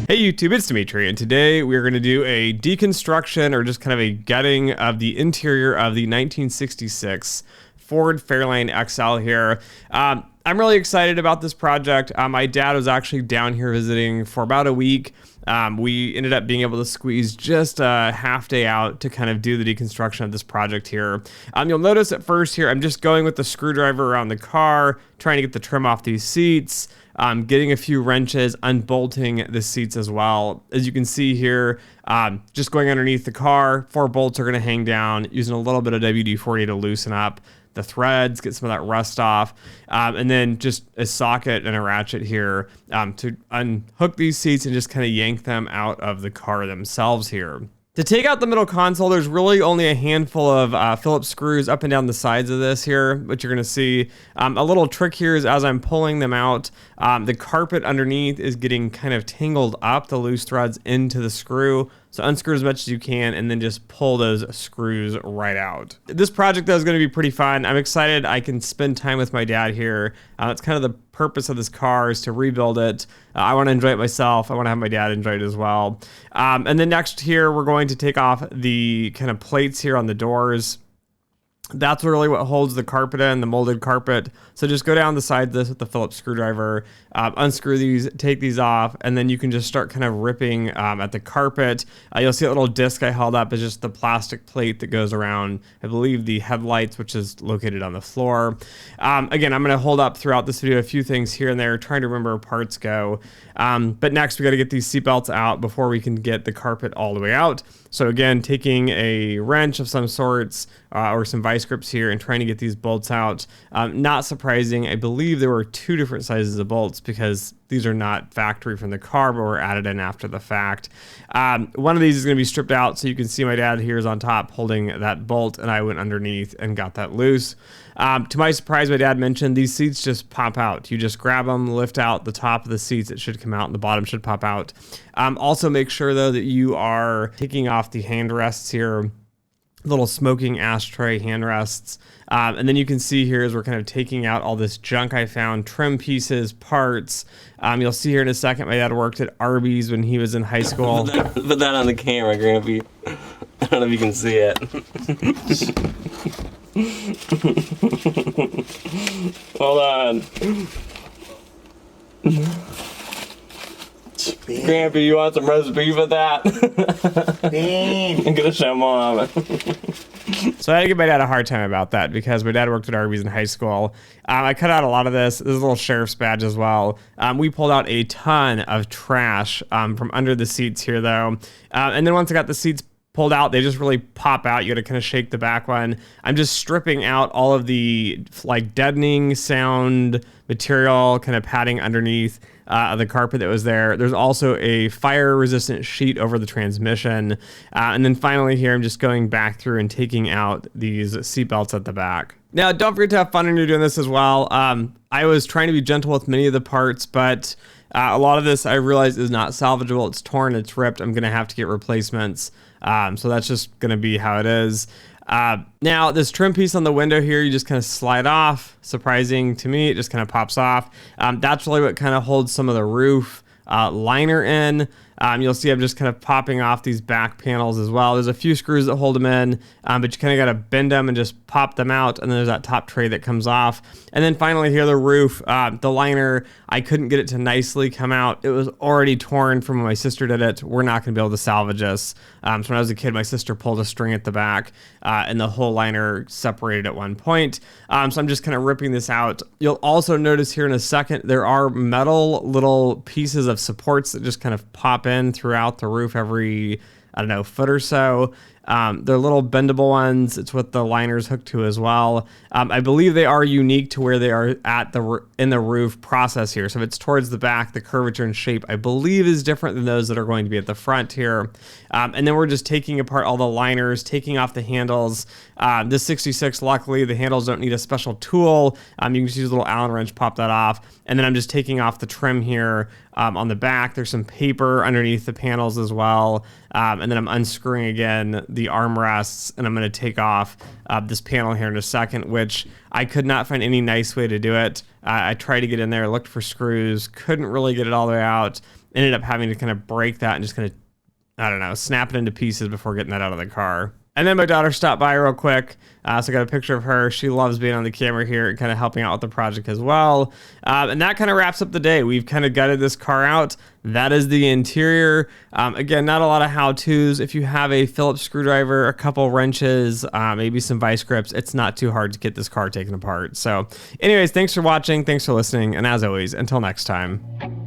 Hey YouTube, it's Dimitri, and today we're going to do a deconstruction or just kind of a gutting of the interior of the 1966 Ford Fairlane XL here. I'm really excited about this project. My dad was actually down here visiting for about a week. We ended up being able to squeeze just a half day out to kind of do the deconstruction of this project here. You'll notice at first here, I'm just going with the screwdriver around the car, trying to get the trim off these seats, getting a few wrenches, unbolting the seats as well. As you can see here, just going underneath the car, 4 bolts are going to hang down, using a little bit of WD-40 to loosen up the threads, get some of that rust off, and then just a socket and a ratchet here to unhook these seats and just kind of yank them out of the car themselves here. To take out the middle console, there's really only a handful of Phillips screws up and down the sides of this here, which you're going to see. A little trick here is as I'm pulling them out, the carpet underneath is getting kind of tangled up, the loose threads into the screw. So unscrew as much as you can and then just pull those screws right out. This project though is going to be pretty fun. I'm excited I can spend time with my dad here. That's kind of the purpose of this car, is to rebuild it. I want to enjoy it myself. I want to have my dad enjoy it as well. And then next here, we're going to take off the kind of plates here on the doors. That's really what holds the carpet in, the molded carpet. So just go down the side of this with the Phillips screwdriver, unscrew these, take these off, and then you can just start kind of ripping at the carpet. You'll see a little disc I held up is just the plastic plate that goes around, I believe, the headlights, which is located on the floor. Again, I'm going to hold up throughout this video a few things here and there, trying to remember where parts go. But next, we got to get these seat belts out before we can get the carpet all the way out. So again, taking a wrench of some sorts or some vice grips here and trying to get these bolts out. Not surprising, I believe there were 2 different sizes of bolts because these are not factory from the car, but were added in after the fact. One of these is going to be stripped out, so you can see my dad here is on top holding that bolt, and I went underneath and got that loose. To my surprise, my dad mentioned these seats just pop out. You just grab them, lift out the top of the seats, it should come out, and the bottom should pop out. Also make sure though that you are taking off the hand rests here, little smoking ashtray hand rests. And then you can see here as we're kind of taking out all this junk I found, trim pieces, parts. You'll see here in a second, my dad worked at Arby's when he was in high school. Put that on the camera, Grampy. I don't know if you can see it. Hold on. Grampy, you want some roast beef with that? I'm gonna show Mom. So I had to give my dad a hard time about that because my dad worked at Arby's in high school. I cut out a lot of this. There's a little sheriff's badge as well. We pulled out a ton of trash from under the seats here though. And then once I got the seats pulled out, they just really pop out. You got to kind of shake the back one. I'm just stripping out all of the like deadening sound material, kind of padding underneath the carpet that was there. There's also a fire resistant sheet over the transmission. And then finally here, I'm just going back through and taking out these seat belts at the back. Now, don't forget to have fun when you're doing this as well. I was trying to be gentle with many of the parts, but a lot of this I realized is not salvageable. It's torn, it's ripped. I'm going to have to get replacements. So that's just going to be how it is. Now, this trim piece on the window here, you just kind of slide off. Surprising to me, it just kind of pops off. That's really what kind of holds some of the roof liner in. You'll see I'm just kind of popping off these back panels as well. There's a few screws that hold them in, but you kind of got to bend them and just pop them out. And then there's that top tray that comes off. And then finally here, the roof, the liner, I couldn't get it to nicely come out. It was already torn from when my sister did it. We're not going to be able to salvage this. So when I was a kid, my sister pulled a string at the back and the whole liner separated at one point. So I'm just kind of ripping this out. You'll also notice here in a second, there are metal little pieces of supports that just kind of pop in throughout the roof every, I don't know, foot or so. They're little bendable ones. It's what the liner's hooked to as well. I believe they are unique to where they are at in the roof process here. So if it's towards the back, the curvature and shape, I believe, is different than those that are going to be at the front here. And then we're just taking apart all the liners, taking off the handles. This 66, luckily, the handles don't need a special tool. You can just use a little Allen wrench, pop that off. And then I'm just taking off the trim here on the back. There's some paper underneath the panels as well. And then I'm unscrewing again the armrests, and I'm going to take off this panel here in a second, which I could not find any nice way to do it. I tried to get in there, looked for screws, couldn't really get it all the way out. Ended up having to kind of break that and just kind of, I don't know, snap it into pieces before getting that out of the car. And then my daughter stopped by real quick. So I got a picture of her. She loves being on the camera here and kind of helping out with the project as well. And that kind of wraps up the day. We've kind of gutted this car out. That is the interior. Again, not a lot of how-tos. If you have a Phillips screwdriver, a couple wrenches, maybe some vice grips, it's not too hard to get this car taken apart. So anyways, thanks for watching. Thanks for listening. And as always, until next time.